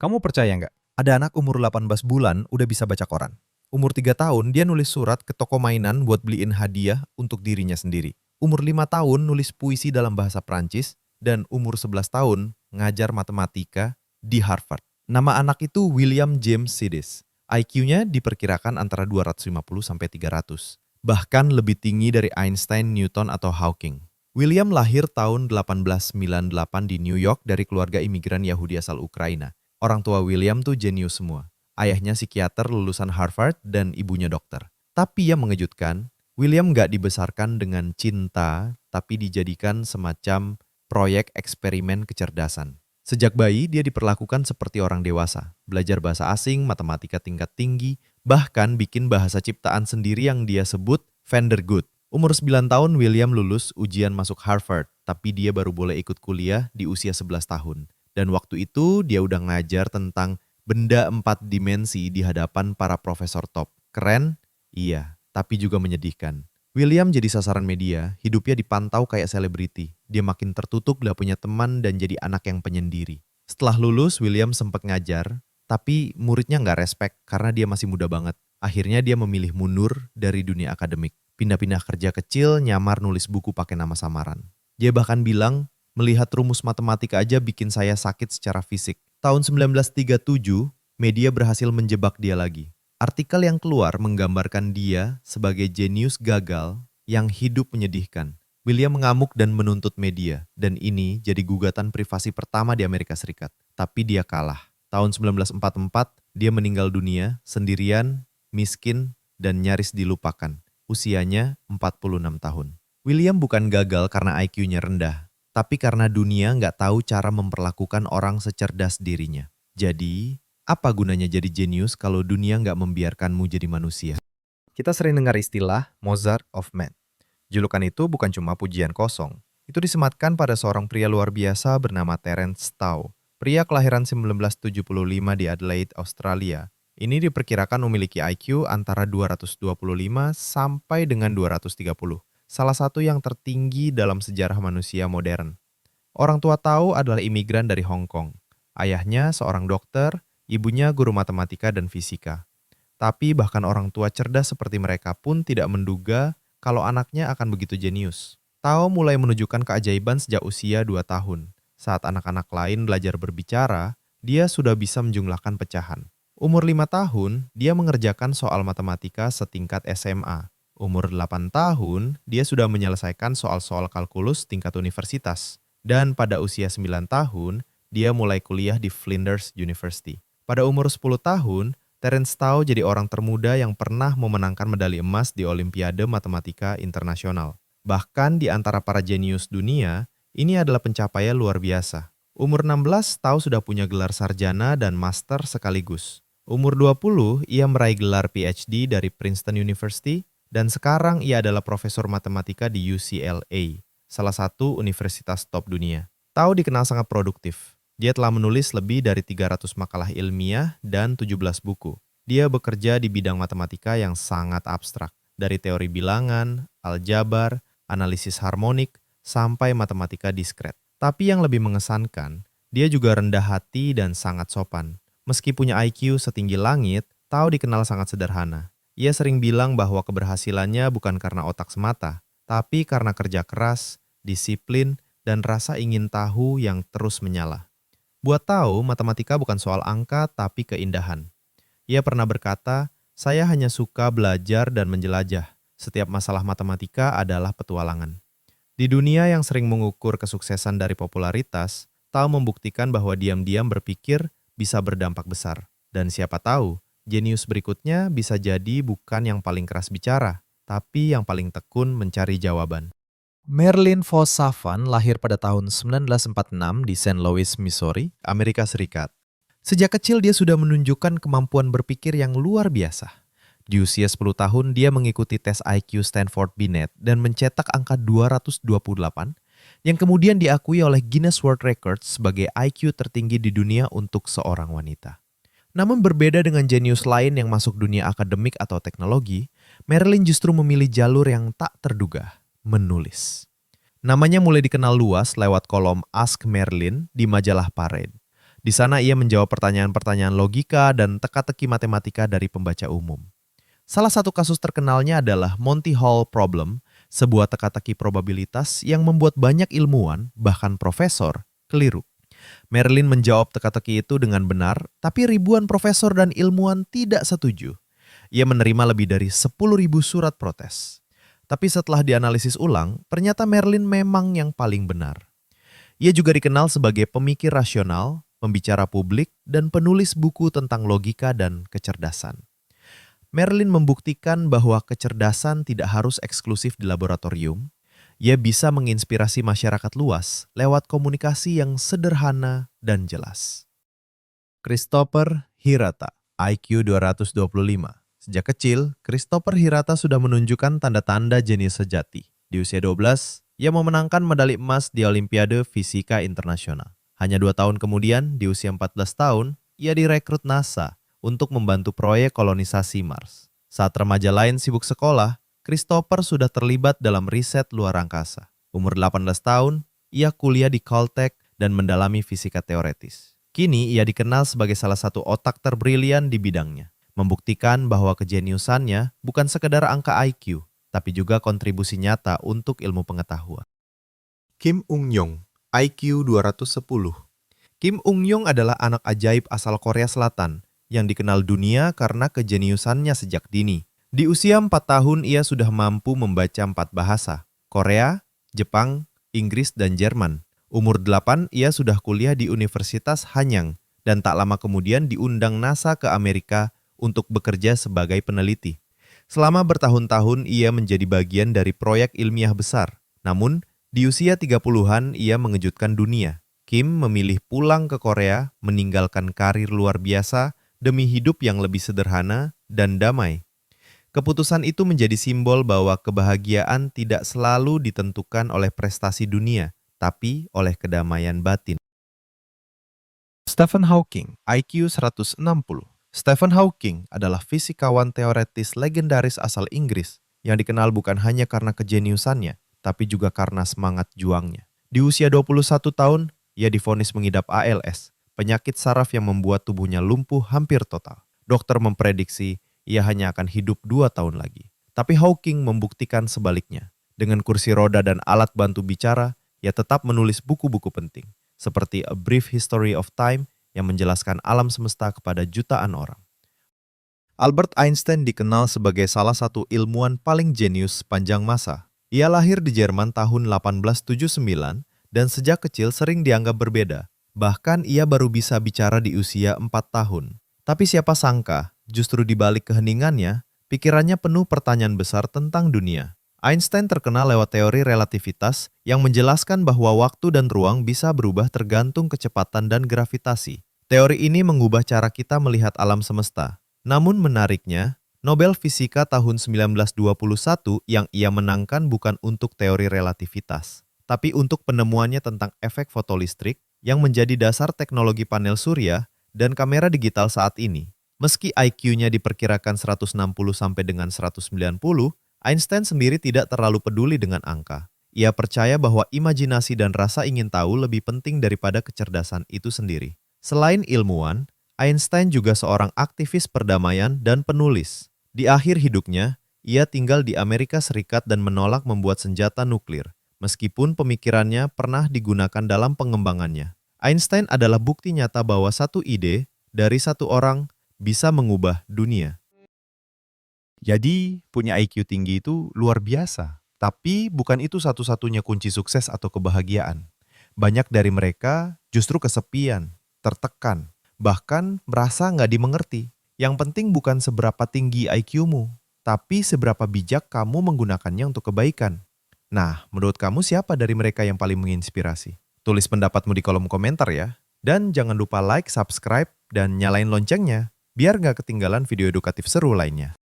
Kamu percaya nggak? Ada anak umur 18 bulan udah bisa baca koran. Umur 3 tahun dia nulis surat ke toko mainan buat beliin hadiah untuk dirinya sendiri. Umur 5 tahun nulis puisi dalam bahasa Prancis. Dan umur 11 tahun ngajar matematika di Harvard. Nama anak itu William James Sidis. IQ-nya diperkirakan antara 250 sampai 300. Bahkan lebih tinggi dari Einstein, Newton, atau Hawking. William lahir tahun 1898 di New York dari keluarga imigran Yahudi asal Ukraina. Orang tua William tuh jenius semua. Ayahnya psikiater lulusan Harvard dan ibunya dokter. Tapi yang mengejutkan, William nggak dibesarkan dengan cinta, tapi dijadikan semacam proyek eksperimen kecerdasan. Sejak bayi, dia diperlakukan seperti orang dewasa. Belajar bahasa asing, matematika tingkat tinggi, bahkan bikin bahasa ciptaan sendiri yang dia sebut Vandergood. Umur 9 tahun, William lulus ujian masuk Harvard, tapi dia baru boleh ikut kuliah di usia 11 tahun. Dan waktu itu dia udah ngajar tentang benda 4 dimensi di hadapan para profesor top. Keren? Iya, tapi juga menyedihkan. William jadi sasaran media, hidupnya dipantau kayak selebriti. Dia makin tertutup, gak punya teman, dan jadi anak yang penyendiri. Setelah lulus, William sempat ngajar, tapi muridnya gak respect karena dia masih muda banget. Akhirnya dia memilih mundur dari dunia akademik. Pindah-pindah kerja kecil, nyamar nulis buku pakai nama samaran. Dia bahkan bilang, melihat rumus matematika aja bikin saya sakit secara fisik. Tahun 1937, media berhasil menjebak dia lagi. Artikel yang keluar menggambarkan dia sebagai jenius gagal yang hidup menyedihkan. William mengamuk dan menuntut media, dan ini jadi gugatan privasi pertama di Amerika Serikat. Tapi dia kalah. Tahun 1944, dia meninggal dunia, sendirian, miskin, dan nyaris dilupakan. Usianya 46 tahun. William bukan gagal karena IQ-nya rendah, tapi karena dunia nggak tahu cara memperlakukan orang secerdas dirinya. Jadi, apa gunanya jadi jenius kalau dunia nggak membiarkanmu jadi manusia? Kita sering dengar istilah Mozart of Man. Julukan itu bukan cuma pujian kosong. Itu disematkan pada seorang pria luar biasa bernama Terence Tao. Pria kelahiran 1975 di Adelaide, Australia. Ini diperkirakan memiliki IQ antara 225 sampai dengan 230. Salah satu yang tertinggi dalam sejarah manusia modern. Orang tua Tao adalah imigran dari Hong Kong. Ayahnya seorang dokter, ibunya guru matematika dan fisika. Tapi bahkan orang tua cerdas seperti mereka pun tidak menduga kalau anaknya akan begitu jenius. Tao mulai menunjukkan keajaiban sejak usia 2 tahun. Saat anak-anak lain belajar berbicara, dia sudah bisa menjumlahkan pecahan. Umur 5 tahun, dia mengerjakan soal matematika setingkat SMA. Umur 8 tahun, dia sudah menyelesaikan soal-soal kalkulus tingkat universitas. Dan pada usia 9 tahun, dia mulai kuliah di Flinders University. Pada umur 10 tahun, Terence Tao jadi orang termuda yang pernah memenangkan medali emas di Olimpiade Matematika Internasional. Bahkan di antara para jenius dunia, ini adalah pencapaian luar biasa. Umur 16, Tao sudah punya gelar sarjana dan master sekaligus. Umur 20, ia meraih gelar PhD dari Princeton University, dan sekarang ia adalah profesor matematika di UCLA, salah satu universitas top dunia. Tao dikenal sangat produktif. Dia telah menulis lebih dari 300 makalah ilmiah dan 17 buku. Dia bekerja di bidang matematika yang sangat abstrak, dari teori bilangan, aljabar, analisis harmonik, sampai matematika diskret. Tapi yang lebih mengesankan, dia juga rendah hati dan sangat sopan. Meski punya IQ setinggi langit, Tao dikenal sangat sederhana. Ia sering bilang bahwa keberhasilannya bukan karena otak semata, tapi karena kerja keras, disiplin, dan rasa ingin tahu yang terus menyala. Buat Tao, matematika bukan soal angka tapi keindahan. Ia pernah berkata, saya hanya suka belajar dan menjelajah. Setiap masalah matematika adalah petualangan. Di dunia yang sering mengukur kesuksesan dari popularitas, Tao membuktikan bahwa diam-diam berpikir bisa berdampak besar. Dan siapa tahu, jenius berikutnya bisa jadi bukan yang paling keras bicara, tapi yang paling tekun mencari jawaban. Marilyn Vos Savant lahir pada tahun 1946 di St. Louis, Missouri, Amerika Serikat. Sejak kecil dia sudah menunjukkan kemampuan berpikir yang luar biasa. Di usia 10 tahun dia mengikuti tes IQ Stanford Binet dan mencetak angka 228 yang kemudian diakui oleh Guinness World Records sebagai IQ tertinggi di dunia untuk seorang wanita. Namun berbeda dengan jenius lain yang masuk dunia akademik atau teknologi, Marilyn justru memilih jalur yang tak terduga. Menulis. Namanya mulai dikenal luas lewat kolom Ask Marilyn di majalah Parade. Di sana ia menjawab pertanyaan-pertanyaan logika dan teka-teki matematika dari pembaca umum. Salah satu kasus terkenalnya adalah Monty Hall Problem, sebuah teka-teki probabilitas yang membuat banyak ilmuwan, bahkan profesor, keliru. Marilyn menjawab teka-teki itu dengan benar, tapi ribuan profesor dan ilmuwan tidak setuju. Ia menerima lebih dari 10.000 surat protes. Tapi setelah dianalisis ulang, ternyata Marilyn memang yang paling benar. Ia juga dikenal sebagai pemikir rasional, pembicara publik, dan penulis buku tentang logika dan kecerdasan. Marilyn membuktikan bahwa kecerdasan tidak harus eksklusif di laboratorium. Ia bisa menginspirasi masyarakat luas lewat komunikasi yang sederhana dan jelas. Christopher Hirata, IQ 225. Sejak kecil, Christopher Hirata sudah menunjukkan tanda-tanda jenius sejati. Di usia 12, ia memenangkan medali emas di Olimpiade Fisika Internasional. Hanya 2 tahun kemudian, di usia 14 tahun, ia direkrut NASA untuk membantu proyek kolonisasi Mars. Saat remaja lain sibuk sekolah, Christopher sudah terlibat dalam riset luar angkasa. Umur 18 tahun, ia kuliah di Caltech dan mendalami fisika teoretis. Kini ia dikenal sebagai salah satu otak terbrilian di bidangnya, membuktikan bahwa kejeniusannya bukan sekedar angka IQ, tapi juga kontribusi nyata untuk ilmu pengetahuan. Kim Ung-yong, IQ 210. Kim Ung-yong adalah anak ajaib asal Korea Selatan yang dikenal dunia karena kejeniusannya sejak dini. Di usia 4 tahun ia sudah mampu membaca 4 bahasa, Korea, Jepang, Inggris, dan Jerman. Umur 8 ia sudah kuliah di Universitas Hanyang dan tak lama kemudian diundang NASA ke Amerika untuk bekerja sebagai peneliti. Selama bertahun-tahun ia menjadi bagian dari proyek ilmiah besar. Namun, di usia 30-an ia mengejutkan dunia. Kim memilih pulang ke Korea, meninggalkan karir luar biasa demi hidup yang lebih sederhana dan damai. Keputusan itu menjadi simbol bahwa kebahagiaan tidak selalu ditentukan oleh prestasi dunia, tapi oleh kedamaian batin. Stephen Hawking, IQ 160. Stephen Hawking adalah fisikawan teoretis legendaris asal Inggris yang dikenal bukan hanya karena kejeniusannya, tapi juga karena semangat juangnya. Di usia 21 tahun, ia divonis mengidap ALS, penyakit saraf yang membuat tubuhnya lumpuh hampir total. Dokter memprediksi ia hanya akan hidup 2 tahun lagi. Tapi Hawking membuktikan sebaliknya. Dengan kursi roda dan alat bantu bicara, ia tetap menulis buku-buku penting, seperti A Brief History of Time yang menjelaskan alam semesta kepada jutaan orang. Albert Einstein dikenal sebagai salah satu ilmuwan paling jenius sepanjang masa. Ia lahir di Jerman tahun 1879 dan sejak kecil sering dianggap berbeda. Bahkan ia baru bisa bicara di usia 4 tahun. Tapi siapa sangka, justru di balik keheningannya, pikirannya penuh pertanyaan besar tentang dunia. Einstein terkenal lewat teori relativitas yang menjelaskan bahwa waktu dan ruang bisa berubah tergantung kecepatan dan gravitasi. Teori ini mengubah cara kita melihat alam semesta. Namun menariknya, Nobel Fisika tahun 1921 yang ia menangkan bukan untuk teori relativitas, tapi untuk penemuannya tentang efek fotolistrik yang menjadi dasar teknologi panel surya dan kamera digital saat ini. Meski IQ-nya diperkirakan 160 sampai dengan 190, Einstein sendiri tidak terlalu peduli dengan angka. Ia percaya bahwa imajinasi dan rasa ingin tahu lebih penting daripada kecerdasan itu sendiri. Selain ilmuwan, Einstein juga seorang aktivis perdamaian dan penulis. Di akhir hidupnya, ia tinggal di Amerika Serikat dan menolak membuat senjata nuklir, meskipun pemikirannya pernah digunakan dalam pengembangannya. Einstein adalah bukti nyata bahwa satu ide dari satu orang bisa mengubah dunia. Jadi, punya IQ tinggi itu luar biasa. Tapi bukan itu satu-satunya kunci sukses atau kebahagiaan. Banyak dari mereka justru kesepian, tertekan, bahkan merasa nggak dimengerti. Yang penting bukan seberapa tinggi IQ-mu, tapi seberapa bijak kamu menggunakannya untuk kebaikan. Nah, menurut kamu siapa dari mereka yang paling menginspirasi? Tulis pendapatmu di kolom komentar ya. Dan jangan lupa like, subscribe, dan nyalain loncengnya, biar nggak ketinggalan video edukatif seru lainnya.